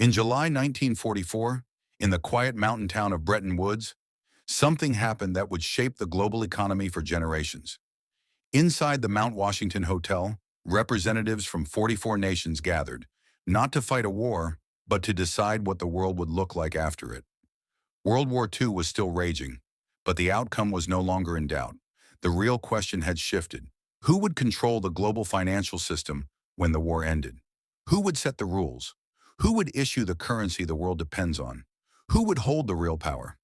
In July 1944, in the quiet mountain town of Bretton Woods, something happened that would shape the global economy for generations. Inside the Mount Washington Hotel, representatives from 44 nations gathered, not to fight a war, but to decide what the world would look like after it. World War II was still raging, but the outcome was no longer in doubt. The real question had shifted. Who would control the global financial system when the war ended? Who would set the rules? Who would issue the currency the world depends on? Who would hold the real power?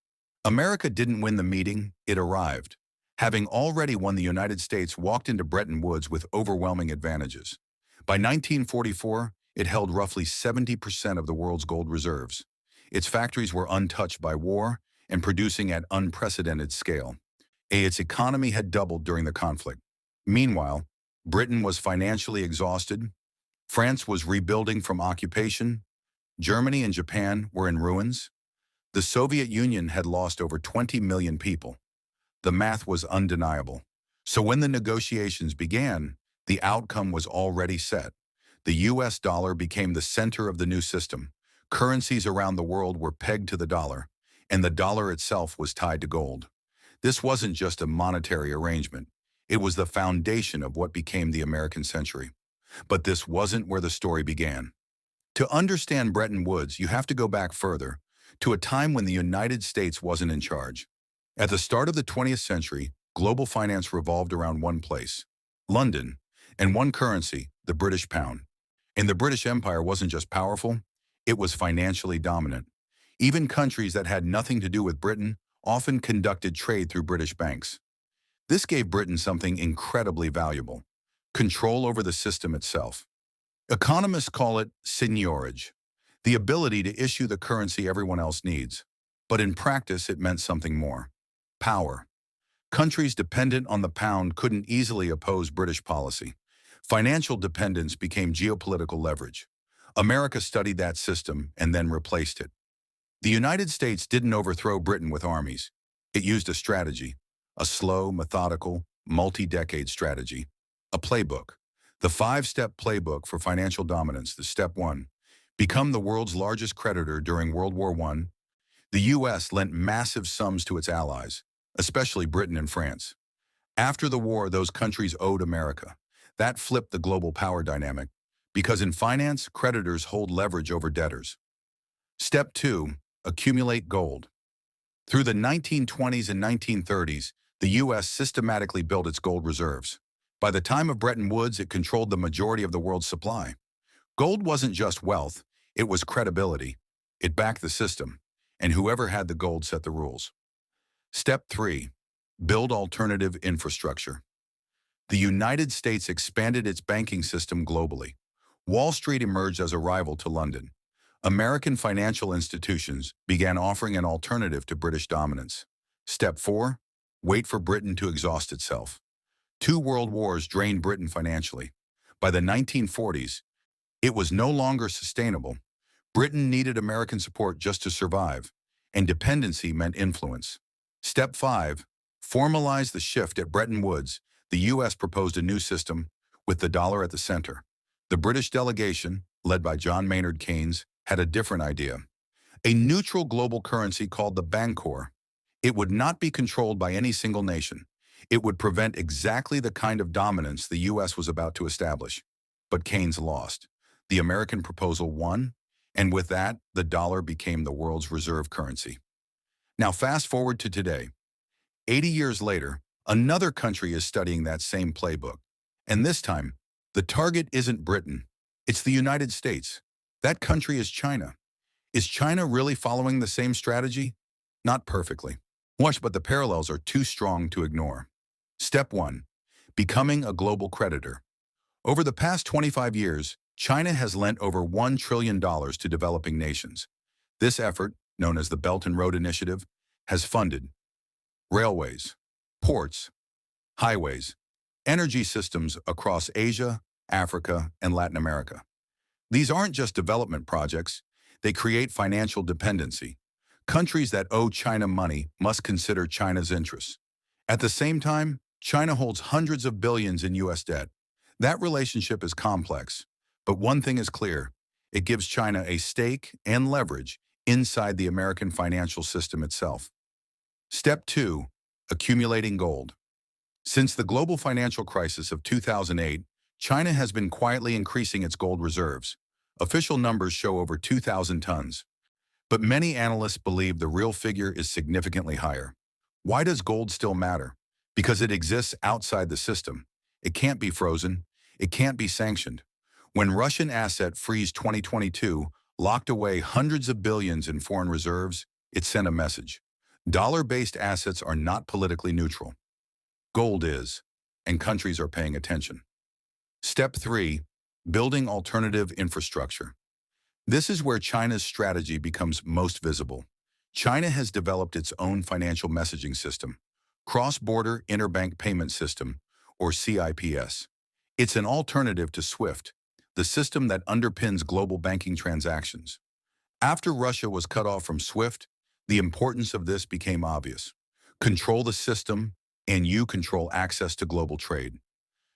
America didn't win the meeting, it arrived. Having already won, the United States walked into Bretton Woods with overwhelming advantages. By 1944, it held roughly 70% of the world's gold reserves. Its factories were untouched by war and producing at unprecedented scale. Its economy had doubled during the conflict. Meanwhile, Britain was financially exhausted. France was rebuilding from occupation. Germany and Japan were in ruins. The Soviet Union had lost over 20 million people. The math was undeniable. So when the negotiations began, the outcome was already set. The US dollar became the center of the new system. Currencies around the world were pegged to the dollar, and the dollar itself was tied to gold. This wasn't just a monetary arrangement. It was the foundation of what became the American century. But this wasn't where the story began. To understand Bretton Woods, you have to go back further, to a time when the United States wasn't in charge. At the start of the 20th century, global finance revolved around one place, London, and one currency, the British pound. And the British Empire wasn't just powerful, it was financially dominant. Even countries that had nothing to do with Britain often conducted trade through British banks. This gave Britain something incredibly valuable: control over the system itself. Economists call it seigniorage, the ability to issue the currency everyone else needs. But in practice, it meant something more: power. Countries dependent on the pound couldn't easily oppose British policy. Financial dependence became geopolitical leverage. America studied that system and then replaced it. The United States didn't overthrow Britain with armies. It used a strategy, a slow, methodical, multi-decade strategy, a playbook. The five-step playbook for financial dominance. The step one: become the world's largest creditor. During World War I, the U.S. lent massive sums to its allies, especially Britain and France. After the war, those countries owed America. That flipped the global power dynamic, because in finance, creditors hold leverage over debtors. Step two: accumulate gold. Through the 1920s and 1930s, the U.S. systematically built its gold reserves. By the time of Bretton Woods, it controlled the majority of the world's supply. Gold wasn't just wealth, it was credibility. It backed the system, and whoever had the gold set the rules. Step three: build alternative infrastructure. The United States expanded its banking system globally. Wall Street emerged as a rival to London. American financial institutions began offering an alternative to British dominance. Step four: wait for Britain to exhaust itself. Two world wars drained Britain financially. By the 1940s, it was no longer sustainable. Britain needed American support just to survive, and dependency meant influence. Step five: formalize the shift. At Bretton Woods, the U.S. proposed a new system with the dollar at the center. The British delegation, led by John Maynard Keynes, had a different idea: a neutral global currency called the Bancor. It would not be controlled by any single nation. It would prevent exactly the kind of dominance the U.S. was about to establish. But Keynes lost. The American proposal won, and with that, the dollar became the world's reserve currency. Now fast forward to today. 80 years later, another country is studying that same playbook. And this time, the target isn't Britain. It's the United States. That country is China. Is China really following the same strategy? Not perfectly. But the parallels are too strong to ignore. Step one: becoming a global creditor. Over the past 25 years, China has lent over $1 trillion to developing nations. This effort, known as the Belt and Road Initiative, has funded railways, ports, highways, energy systems across Asia, Africa, and Latin America. These aren't just development projects, they create financial dependency. Countries that owe China money must consider China's interests. At the same time, China holds hundreds of billions in U.S. debt. That relationship is complex, but one thing is clear: It gives China a stake and leverage inside the American financial system itself. Step 2. Accumulating gold. Since the global financial crisis of 2008, China has been quietly increasing its gold reserves. Official numbers show over 2,000 tons. But many analysts believe the real figure is significantly higher. Why does gold still matter? Because it exists outside the system. It can't be frozen. It can't be sanctioned. When Russian asset freeze 2022 locked away hundreds of billions in foreign reserves, it sent a message. Dollar-based assets are not politically neutral. Gold is, and countries are paying attention. Step 3. Building alternative infrastructure. This is where China's strategy becomes most visible. China has developed its own financial messaging system, Cross-Border Interbank Payment System, or CIPS. It's an alternative to SWIFT, the system that underpins global banking transactions. After Russia was cut off from SWIFT, the importance of this became obvious. Control the system, and you control access to global trade.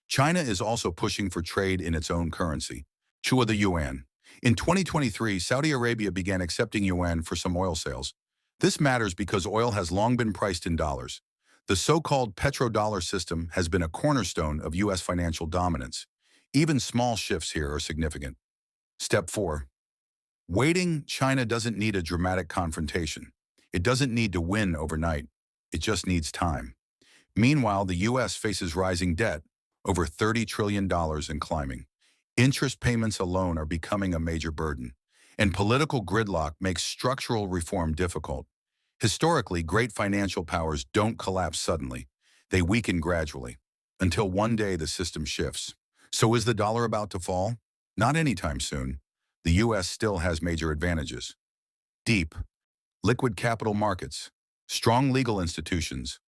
China is also pushing for trade in its own currency, the yuan. In 2023, Saudi Arabia began accepting yuan for some oil sales. This matters because oil has long been priced in dollars. The so-called petrodollar system has been a cornerstone of U.S. financial dominance. Even small shifts here are significant. Step 4. Waiting. China doesn't need a dramatic confrontation. It doesn't need to win overnight. It just needs time. Meanwhile, the U.S. faces rising debt, over $30 trillion and climbing. Interest payments alone are becoming a major burden, and political gridlock makes structural reform difficult. Historically, great financial powers don't collapse suddenly. They weaken gradually, until one day the system shifts. So is the dollar about to fall? Not anytime soon. The U.S. still has major advantages. Deep, liquid capital markets, strong legal institutions,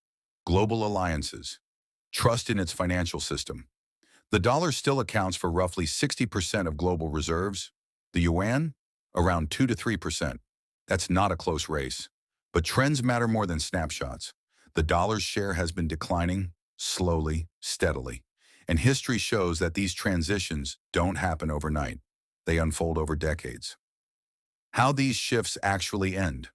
global alliances, trust in its financial system. The dollar still accounts for roughly 60% of global reserves. The yuan, around 2 to 3%. That's not a close race. But trends matter more than snapshots. The dollar's share has been declining, slowly, steadily. And history shows that these transitions don't happen overnight. They unfold over decades. How these shifts actually end.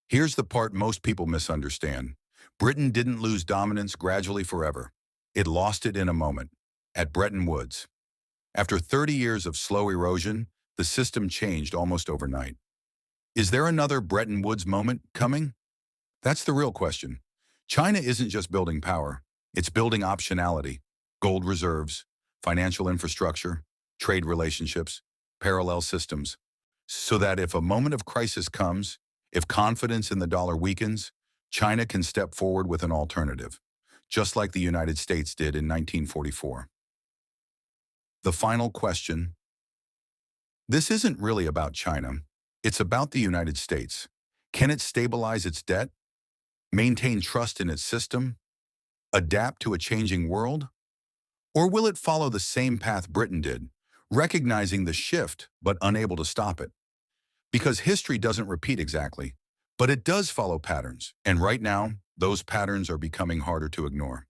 Here's the part most people misunderstand. Britain didn't lose dominance gradually forever. It lost it in a moment. At Bretton Woods. After 30 years of slow erosion, the system changed almost overnight. Is there another Bretton Woods moment coming? That's the real question. China isn't just building power, it's building optionality, gold reserves, financial infrastructure, trade relationships, parallel systems, so that if a moment of crisis comes, if confidence in the dollar weakens, China can step forward with an alternative, just like the United States did in 1944. The final question. This isn't really about China. It's about the United States. Can it stabilize its debt? Maintain trust in its system? Adapt to a changing world? Or will it follow the same path Britain did, recognizing the shift but unable to stop it? Because history doesn't repeat exactly, but it does follow patterns, and right now, those patterns are becoming harder to ignore.